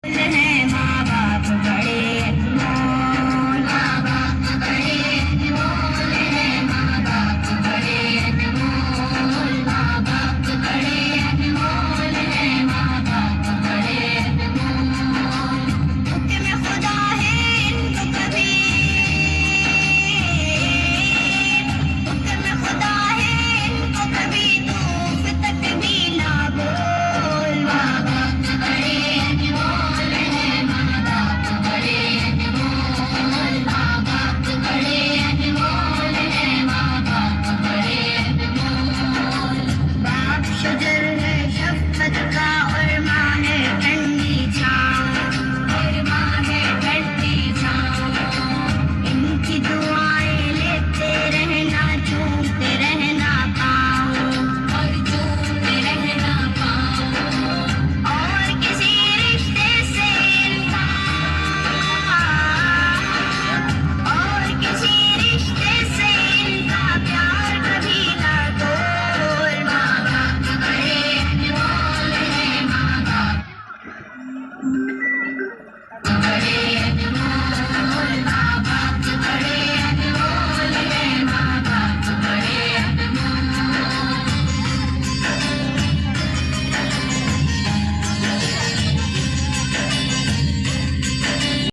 हैं माँ बाप बड़े अनमोल, माँ बाप बड़े अनमोल हैं, माँ बाप बड़े अनमोल, माँ बाप बड़े अनमोल हैं, माँ बाप बड़े अनमोल। हुक्म खुदा है इनको कभी, हुक्म खुदा है इनको कभी धूप तक भी ना बोल, माँ बाप बड़े अनमोल हैं, माँ बाप बड़े अनमोल, माँ बाप बड़े अनमोल हैं, माँ बाप बड़े अनमोल। बाप शजर है शफ़क़त का और माँ है ठंडी छाँव, और माँ है ठंडी छाँव। इनकी दुआएं लेते रहना, चूमते रहना पाँव, और चूमते रहना पाँव। और किसी रिश्ते से इनका, और किसी रिश्ते से इनका प्यार कभी ना तोल, माँ बाप बड़े अनमोल हैं, माँ बाप बड़े